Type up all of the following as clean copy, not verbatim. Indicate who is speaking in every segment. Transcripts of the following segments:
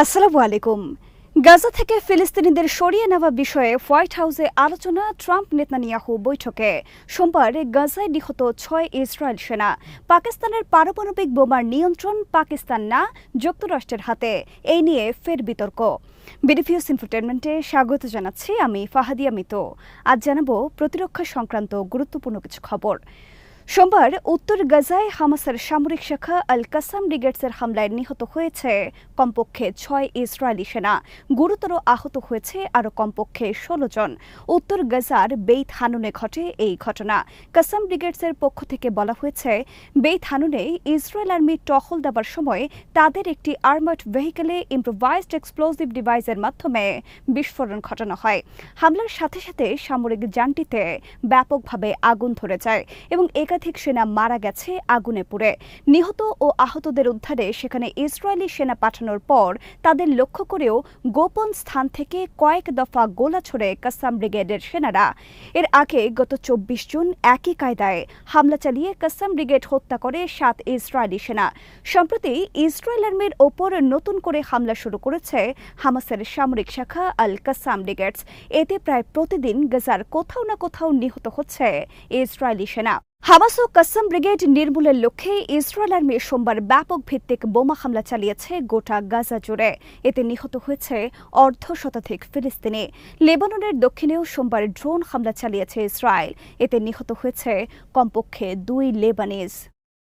Speaker 1: আসসালামু আলাইকুম। গাজা থেকে ফিলিস্তিনিদের সরিয়ে নেওয়া বিষয়ে হোয়াইট হাউসে আলোচনা ট্রাম্প নেতানিয়াহু বৈঠকে। সোমবার গাজায় নিহত ৬ ইসরায়েল সেনা। পাকিস্তানের পারমাণবিক বোমার নিয়ন্ত্রণ পাকিস্তান না যুক্তরাষ্ট্রের হাতে, এই নিয়ে ফের বিতর্ক। বিডিফিউজ ইনফোটেনমেন্টে স্বাগত জানাচ্ছি আমি ফাহাদিয়া মিতো। আজ জানাবো প্রতিরক্ষা সংক্রান্ত গুরুত্বপূর্ণ কিছু খবর। সোমবার উত্তর গাজায় হামাসের সামরিক শাখা আল কাসাম ব্রিগেডসের হামলায় নিহত হয়েছে কমপক্ষে ৬ ইসরায়েলি সেনা। গুরুতর আহত হয়েছে আরও কমপক্ষে ১৬ জন। উত্তর গাজার বেইত হানুনে ঘটে এই ঘটনা। কাসাম ব্রিগেডসের পক্ষ থেকে বলা হয়েছে, বেইত হানুনে ইসরায়েল আর্মি টহল দেওয়ার সময় তাদের একটি আর্মার্ড ভেহিকেলে ইম্প্রোভাইজড এক্সপ্লোসিভ ডিভাইসের মাধ্যমে বিস্ফোরণ ঘটানো হয়। হামলার সাথে সাথে সামরিক যানটিতে ব্যাপকভাবে আগুন ধরে যায় এবং একাধিক সেনা মারা গেছে আগুনে পুড়ে। নিহত ও আহতদের উদ্ধারে সেখানে ইসরায়েলি সেনা পাঠানোর পর তাদের লক্ষ্য করেও গোপন স্থান থেকে কয়েক দফা গোলা ছোড়ে কাসাম ব্রিগেডের সেনারা। এর আগে গত ২৪ জুন একই কায়দায় হামলা চালিয়ে কাসাম ব্রিগেড হত্যা করে ৭ ইসরায়েলি সেনা। সম্প্রতি ইসরায়েল আর্মির ওপর নতুন করে হামলা শুরু করেছে হামাসের সামরিক শাখা আল কাসাম ব্রিগেডস। এতে প্রায় প্রতিদিন গাজার কোথাও না কোথাও নিহত হচ্ছে ইসরায়েলি সেনা। হামাস ও কাসাম ব্রিগেড নির্মূলের লক্ষ্যে ইসরায়েল আর্মি সোমবার ব্যাপক ভিত্তিক বোমা হামলা চালিয়েছে গোটা গাজা জুড়ে। এতে নিহত হয়েছে অর্ধশতাধিক ফিলিস্তিনি। লেবাননের দক্ষিণেও সোমবার ড্রোন হামলা চালিয়েছে ইসরায়েল। এতে নিহত হয়েছে কমপক্ষে ২ লেবানিজ।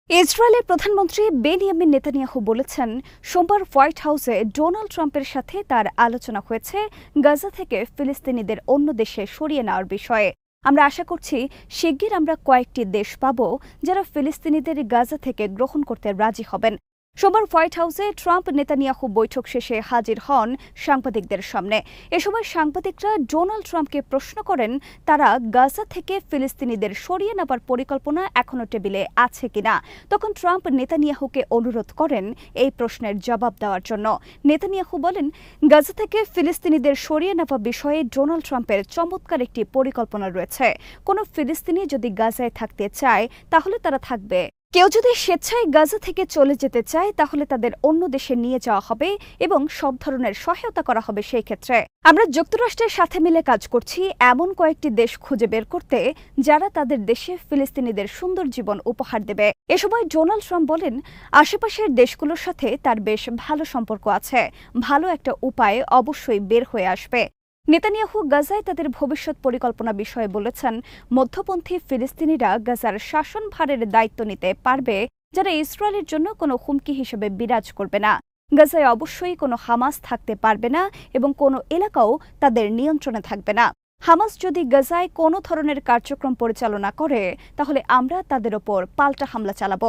Speaker 1: ইসরায়েলের প্রধানমন্ত্রী বেনিয়ামিন নেতানিয়াহু বলেছেন, সোমবার হোয়াইট হাউসে ডোনাল্ড ট্রাম্পের সাথে তার আলোচনা হয়েছে গাজা থেকে ফিলিস্তিনিদের অন্য দেশে সরিয়ে নেওয়ার বিষয়ে। আমরা আশা করছি শিগগির আমরা কয়েকটি দেশ পাব যারা ফিলিস্তিনিদের গাজা থেকে গ্রহণ করতে রাজি হবেন। সোমবার হোয়াইট হাউসে ট্রাম্প নেতানিয়াহু বৈঠক শেষে হাজির হন সাংবাদিকদের সামনে। এ সময় সাংবাদিকরা ডোনাল্ড ট্রাম্পকে প্রশ্ন করেন, তারা গাজা থেকে ফিলিস্তিনিদের সরিয়ে নেবার পরিকল্পনা এখনও টেবিলে আছে কিনা। তখন ট্রাম্প নেতানিয়াহুকে অনুরোধ করেন এই প্রশ্নের জবাব দেওয়ার জন্য। নেতানিয়াহু বলেন, গাজা থেকে ফিলিস্তিনিদের সরিয়ে নেওয়া বিষয়ে ডোনাল্ড ট্রাম্পের চমৎকার একটি পরিকল্পনা রয়েছে। কোনো ফিলিস্তিনি যদি গাজায় থাকতে চায় তাহলে তারা থাকবে। কেউ যদি স্বেচ্ছায় গাজা থেকে চলে যেতে চায় তাহলে তাদের অন্য দেশে নিয়ে যাওয়া হবে এবং সব ধরনের সহায়তা করা হবে। সেই ক্ষেত্রে আমরা যুক্তরাষ্ট্রের সাথে মিলে কাজ করছি এমন কয়েকটি দেশ খুঁজে বের করতে যারা তাদের দেশে ফিলিস্তিনিদের সুন্দর জীবন উপহার দেবে। এ সময় ডোনাল্ড ট্রাম্প বলেন, আশেপাশের দেশগুলোর সাথে তার বেশ ভালো সম্পর্ক আছে। ভালো একটা উপায় অবশ্যই বের হয়ে আসবে। নেতানিয়াহু গাজায় তাদের ভবিষ্যৎ পরিকল্পনা বিষয়ে বলেছেন, মধ্যপন্থী ফিলিস্তিনিরা গাজার শাসনভারের দায়িত্ব নিতে পারবে যারা ইসরায়েলের জন্য কোনো হুমকি হিসেবে বিরাজ করবে না। গাজায় অবশ্যই কোনো হামাস থাকতে পারবে না এবং কোনো এলাকাও তাদের নিয়ন্ত্রণে থাকবে না। হামাস যদি গাজায় কোনো ধরনের কার্যক্রম পরিচালনা করে তাহলে আমরা তাদের ওপর পাল্টা হামলা চালাব।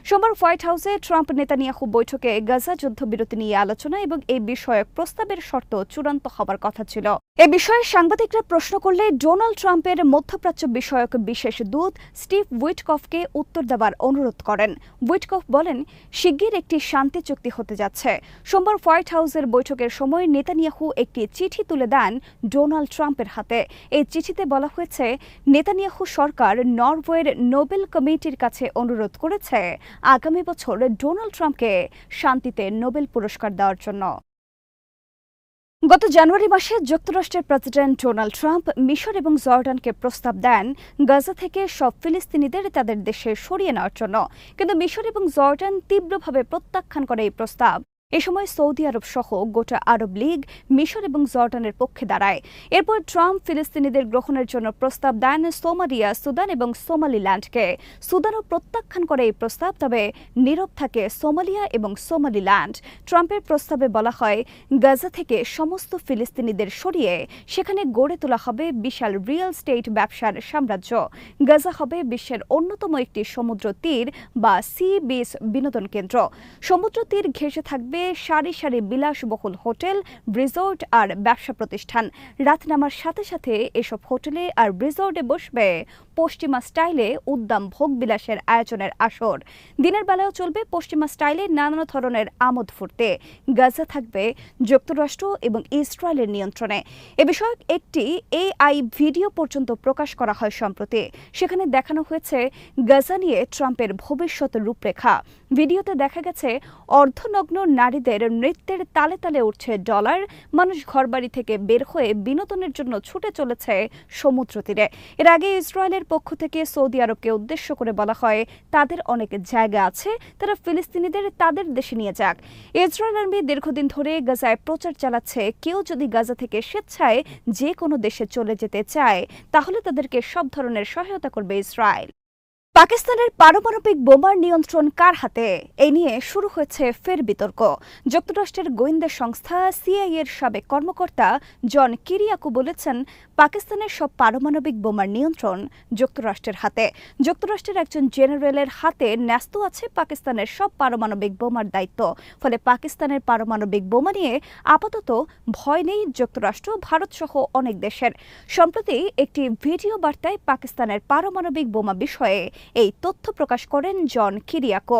Speaker 1: সোমবার হোয়াইট হাউসে ট্রাম্প নেতানিয়াহু বৈঠকে গাজা যুদ্ধবিরতি নিয়ে আলোচনা এবং এই বিষয়ক প্রস্তাবের শর্ত চূড়ান্ত হবার কথা ছিল। এ বিষয়ে সাংবাদিকরা প্রশ্ন করলে ডোনাল্ড ট্রাম্পের মধ্যপ্রাচ্য বিষয়ক বিশেষ দূত স্টিভ উইটকফকে উত্তর দেওয়ার অনুরোধ করেন। উইটকফ বলেন, শিগগির একটি শান্তি চুক্তি হতে যাচ্ছে। সোমবার হোয়াইট হাউসের বৈঠকের সময় নেতানিয়াহু একটি চিঠি তুলে দেন ডোনাল্ড ট্রাম্পের হাতে। এই চিঠিতে বলা হয়েছে, নেতানিয়াহু সরকার নরওয়ের নোবেল কমিটির কাছে অনুরোধ করেছে আগামী বছর ডোনাল্ড ট্রাম্পকে শান্তিতে নোবেল পুরস্কার দেওয়ার জন্য। গত জানুয়ারি মাসে যুক্তরাষ্ট্রের প্রেসিডেন্ট ডোনাল্ড ট্রাম্প মিশর এবং জর্ডানকে প্রস্তাব দেন গাজা থেকে সব ফিলিস্তিনিদের তাদের দেশে সরিয়ে নেওয়ার জন্য, কিন্তু মিশর এবং জর্ডান তীব্রভাবে প্রত্যাখ্যান করে এই প্রস্তাব। এ সময় সৌদি আরব সহ গোটা আরব লীগ মিশর এবং জর্ডানের পক্ষে দাঁড়ায়। এরপর ট্রাম্প ফিলিস্তিনিদের গ্রহণের জন্য প্রস্তাব দেন সোমালিয়া, সুদান এবং সোমালিল্যান্ডকে। সুদানও প্রত্যাখ্যান করে এই প্রস্তাব, তবে নীরব থাকে সোমালিয়া এবং সোমালিল্যান্ড। ট্রাম্পের প্রস্তাবে বলা হয়, গাজা থেকে সমস্ত ফিলিস্তিনিদের সরিয়ে সেখানে গড়ে তোলা হবে বিশাল রিয়েল স্টেট ব্যবসার সাম্রাজ্য। গাজা হবে বিশ্বের অন্যতম একটি সমুদ্র তীর বা সি বিচ বিনোদন কেন্দ্র। সমুদ্র তীর ঘেঁষে থাকবে সারি সারি বিলাসবহুল হোটেল, রিসোর্ট আর ব্যবসা প্রতিষ্ঠান। রাত নামার সাথে সাথে এসব হোটেলে আর রিসোর্টে বসবে পশ্চিমা স্টাইলে উদ্দাম ভোগ বিলাসের আয়োজনের আসর। দিনের বেলাও চলবে পশ্চিমা স্টাইলে নানা ধরনের আমোদ ফুর্তে। গাজা থাকবে যুক্তরাষ্ট্র এবং ইসরায়েলের নিয়ন্ত্রণে। এ বিষয়ক একটি এআই ভিডিও পর্যন্ত প্রকাশ করা হয় সম্প্রতি। সেখানে দেখানো হয়েছে গাজা নিয়ে ট্রাম্পের ভবিষ্যৎ রূপরেখা। ভিডিওতে দেখা গেছে অর্ধনগ্ন নারী নারীদের নৃত্যের তালে তালে উঠছে ডলার, মানুষ ঘরবাড়ি থেকে বের হয়ে বিনোদনের জন্য ছুটে চলেছে সমুদ্র তীরে। এর আগে ইসরায়েলের পক্ষ থেকে সৌদি আরবকে উদ্দেশ্য করে বলা হয় তাদের অনেক জায়গা আছে, তারা ফিলিস্তিনিদের তাদের দেশে নিয়ে যাক। ইসরায়েল আর্মি দীর্ঘদিন ধরে গাজায় প্রচার চালাচ্ছে, কেউ যদি গাজা থেকে স্বেচ্ছায় যে কোনো দেশে চলে যেতে চায় তাহলে তাদেরকে সব ধরনের সহায়তা করবে ইসরায়েল। পাকিস্তানের পারমাণবিক বোমার নিয়ন্ত্রণ কার হাতে, এই নিয়ে শুরু হয়েছে ফের বিতর্ক। যুক্তরাষ্ট্রের গোয়েন্দা সংস্থা সিআইএর সাবেক কর্মকর্তা জন কিরিয়াকো বলেছেন, পাকিস্তানের সব পারমাণবিক বোমার নিয়ন্ত্রণ যুক্তরাষ্ট্রের হাতে। যুক্তরাষ্ট্রের একজন জেনারেলের হাতে ন্যস্ত আছে পাকিস্তানের সব পারমাণবিক বোমার দায়িত্ব। ফলে পাকিস্তানের পারমাণবিক বোমা নিয়ে আপাতত ভয় নেই যুক্তরাষ্ট্র, ভারত সহ অনেক দেশের। সম্প্রতি একটি ভিডিও বার্তায় পাকিস্তানের পারমাণবিক বোমা বিষয়ে এই তথ্য প্রকাশ করেন জন কিরিয়াকো।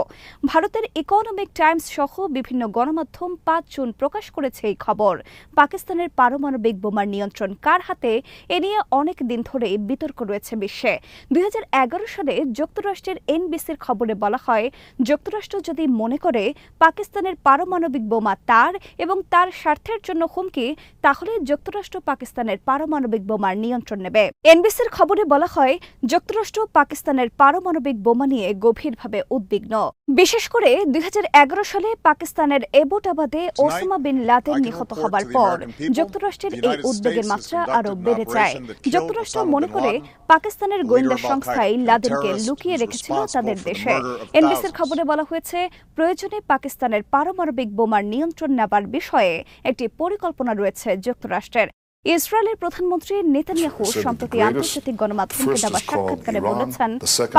Speaker 1: ভারতের ইকোনমিক টাইমস সহ বিভিন্ন গণমাধ্যম ৫ জুন প্রকাশ করেছে এই খবর। পাকিস্তানের পারমাণবিক বোমার নিয়ন্ত্রণ কার হাতে, এ নিয়ে অনেক দিন ধরেই বিতর্ক রয়েছে বিশ্বে। ২০১১ সালে যুক্তরাষ্ট্রের এনবিসির খবরে বলা হয়, যুক্তরাষ্ট্র যদি মনে করে পাকিস্তানের পারমাণবিক বোমা তার এবং তার স্বার্থের জন্য হুমকি, তাহলে যুক্তরাষ্ট্র পাকিস্তানের পারমাণবিক বোমার নিয়ন্ত্রণ নেবে। এনবিসির খবরে বলা হয়, যুক্তরাষ্ট্র পাকিস্তানের পারমাণবিক বোমা নিয়ে গভীরভাবে উদ্বিগ্ন। বিশেষ করে ২০১১ সালে পাকিস্তানের এবটাবাদে ওসামা বিন লাদেন নিহত হবার পর যুক্তরাষ্ট্রের এই উদ্বেগের মাত্রা আরও বেড়ে যায়। যুক্তরাষ্ট্র মনে করে পাকিস্তানের গোয়েন্দা সংস্থাই লাদেনকে লুকিয়ে রেখেছিল তাদের দেশে। এনবিসির খবরে বলা হয়েছে, প্রয়োজনে পাকিস্তানের পারমাণবিক বোমার নিয়ন্ত্রণ নেবার বিষয়ে একটি পরিকল্পনা রয়েছে যুক্তরাষ্ট্রের। ইসরায়েলের প্রধানমন্ত্রী নেতানিয়াহু সম্প্রতি আন্তর্জাতিক গণমাধ্যমকে দেওয়া সাক্ষাৎকারে বলেছেন,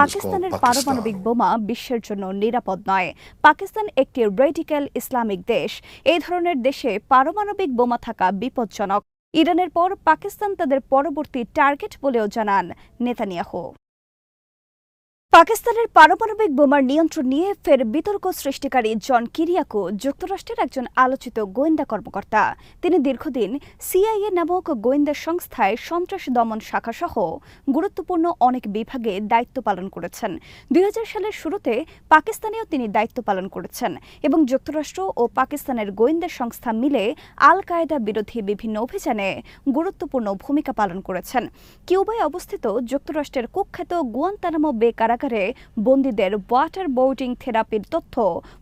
Speaker 1: পাকিস্তানের পারমাণবিক বোমা বিশ্বের জন্য নিরাপদ নয়। পাকিস্তান একটি রেডিক্যাল ইসলামিক দেশ। এই ধরনের দেশে পারমাণবিক বোমা থাকা বিপজ্জনক। ইরানের পর পাকিস্তান তাদের পরবর্তী টার্গেট বলেও জানান নেতানিয়াহু। পাকিস্তানের পারমাণবিক বোমার নিয়ন্ত্রণ নিয়ে ফের বিতর্ক সৃষ্টিকারী জন কিরিয়াকো যুক্তরাষ্ট্রের একজন আলোচিত গোয়েন্দা কর্মকর্তা। তিনি দীর্ঘদিন সিআইএ নামক গোয়েন্দা সংস্থায় সন্ত্রাস দমন শাখাসহ গুরুত্বপূর্ণ অনেক বিভাগে দায়িত্ব পালন করেছেন। ২০০০ সালের শুরুতে পাকিস্তানেও তিনি দায়িত্ব পালন করেছেন এবং যুক্তরাষ্ট্র ও পাকিস্তানের গোয়েন্দা সংস্থা মিলে আল কায়েদা বিরোধী বিভিন্ন অভিযানে গুরুত্বপূর্ণ ভূমিকা পালন করেছেন। কিউবায় অবস্থিত যুক্তরাষ্ট্রের কুখ্যাত গুয়ান্তানামো বে কারাগারে বন্দীদের ওয়াটার বোর্ডিং থেরাপির তথ্য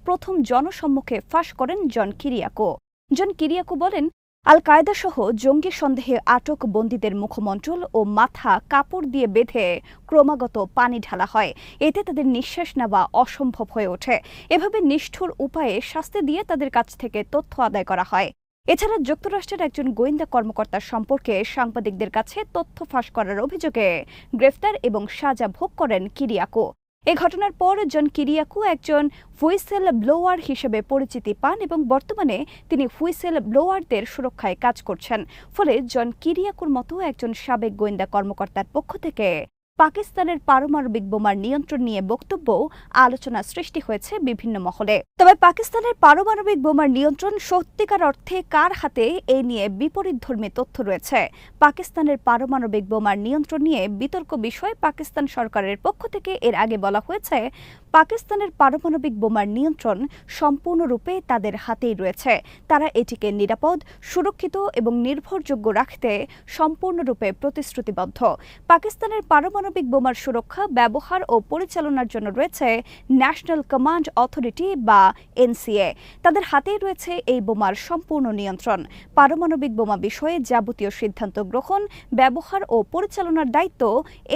Speaker 1: প্রথম জনসম্মুখে ফাঁস করেন জন কিরিয়াকো। জন কিরিয়াকো বলেন, আল কায়েদা সহ জঙ্গি সন্দেহে আটক বন্দীদের মুখমণ্ডল ও মাথা কাপড় দিয়ে বেঁধে ক্রমাগত পানি ঢালা হয়। এতে তাদের নিঃশ্বাস নেওয়া অসম্ভব হয়ে ওঠে। এভাবে নিষ্ঠুর উপায়ে শাস্তি দিয়ে তাদের কাছ থেকে তথ্য আদায় করা হয়। এছাড়া যুক্তরাষ্ট্রের একজন গোয়েন্দা কর্মকর্তার সম্পর্কে সাংবাদিকদের কাছে তথ্য ফাঁস করার অভিযোগে গ্রেফতার এবং সাজা ভোগ করেন কিরিয়াকো। এ ঘটনার পর জন কিরিয়াকো একজন হুইসেল ব্লোয়ার হিসেবে পরিচিতি পান এবং বর্তমানে তিনি হুইসেল ব্লোয়ারদের সুরক্ষায় কাজ করছেন। ফলে জন কিরিয়াকোর মতো একজন সাবেক গোয়েন্দা কর্মকর্তার পক্ষ থেকে পাকিস্তানের পারমাণবিক বোমার নিয়ন্ত্রণ নিয়ে বক্তব্য আলোচনা সৃষ্টি হয়েছে বিভিন্ন মহলে। তবে পাকিস্তানের পারমাণবিক বোমার নিয়ন্ত্রণ সত্যিকার অর্থে কার হাতে, এই নিয়ে বিপরীতধর্মী তথ্য রয়েছে। পাকিস্তানের পারমাণবিক বোমার নিয়ন্ত্রণ নিয়ে বিতর্ক বিষয়ে পাকিস্তান সরকারের পক্ষ থেকে এর আগে বলা হয়েছে, পাকিস্তানের পারমাণবিক বোমার নিয়ন্ত্রণ সম্পূর্ণরূপে তাদের হাতেই রয়েছে। তারা এটিকে নিরাপদ, সুরক্ষিত এবং নির্ভরযোগ্য রাখতে সম্পূর্ণরূপে প্রতিশ্রুতিবদ্ধ। পাকিস্তানের পারমাণবিক বোমার সুরক্ষা, ব্যবহার ও পরিচালনার জন্য রয়েছে ন্যাশনাল কমান্ড অথরিটি বা এনসিএ। তাদের হাতেই রয়েছে এই বোমার সম্পূর্ণ নিয়ন্ত্রণ। পারমাণবিক বোমা বিষয়ে যাবতীয় সিদ্ধান্ত গ্রহণ, ব্যবহার ও পরিচালনার দায়িত্ব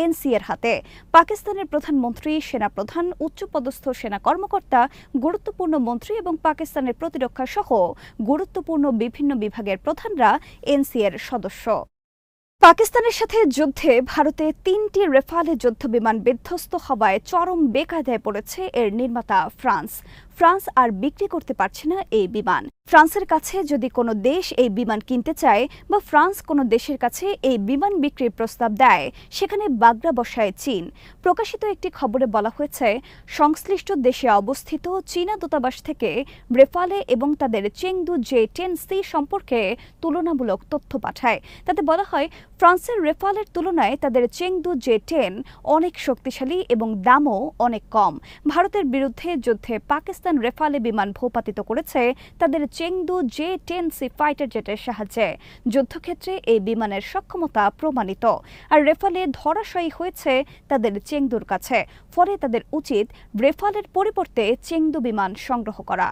Speaker 1: এনসিএর হাতে। পাকিস্তানের প্রধানমন্ত্রী, সেনাপ্রধান, উচ্চপদস্থ সেনা কর্মকর্তা, গুরুত্বপূর্ণ মন্ত্রী এবং পাকিস্তানের প্রতিরক্ষা সহ গুরুত্বপূর্ণ বিভিন্ন বিভাগের প্রধানরা এনসিএর সদস্য। পাকিস্তানের সাথে যুদ্ধে ভারতে ৩টি রেফালে যুদ্ধবিমান বিধ্বস্ত হওয়ায় চরম বেকায়দায় পড়েছে এর নির্মাতা ফ্রান্স। ফ্রান্স আর বিক্রি করতে পারছে না এই বিমান। ফ্রান্সের কাছে যদি কোনো দেশ এই বিমান কিনতে চায় বা ফ্রান্স কোনো দেশের কাছে এই বিমান বিক্রির প্রস্তাব দেয়, সেখানে বাগড়া বসায় চীন। প্রকাশিত একটি খবরে বলা হয়েছে, সংশ্লিষ্ট দেশে অবস্থিত চীনা দূতাবাস থেকে রেফালে এবং তাদের চেংদু J-10C সম্পর্কে তুলনামূলক তথ্য পাঠায়। তাতে বলা হয়, ফ্রান্সের রেফালের তুলনায় তাদের চেংদু জে-10 অনেক শক্তিশালী এবং দামও অনেক কম। ভারতের বিরুদ্ধে যুদ্ধে পাকিস্তান রেফালে বিমান ভূপাতিত করেছে তাদের চেংদু জে-10C ফাইটার জেটের সাহায্যে। যুদ্ধক্ষেত্রে এই বিমানের সক্ষমতা প্রমাণিত, আর রেফালে ধরাশায়ী হয়েছে তাদের চেংদুর কাছে। ফলে তাদের উচিত রেফালের পরিবর্তে চেংদু বিমান সংগ্রহ করা।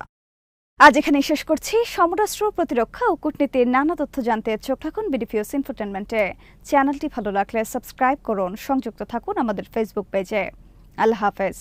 Speaker 1: আজ এখানেই শেষ করছি। সমরাস্ত্র, প্রতিরক্ষা ও কূটনীতির নানা তথ্য জানতে চোখ রাখুন বিডিপিএস ইনফোটেনমেন্টে। চ্যানেলটি ভালো লাগলে সাবস্ক্রাইব করুন, সংযুক্ত থাকুন আমাদের ফেসবুক পেজে। আল্লাহ হাফেজ।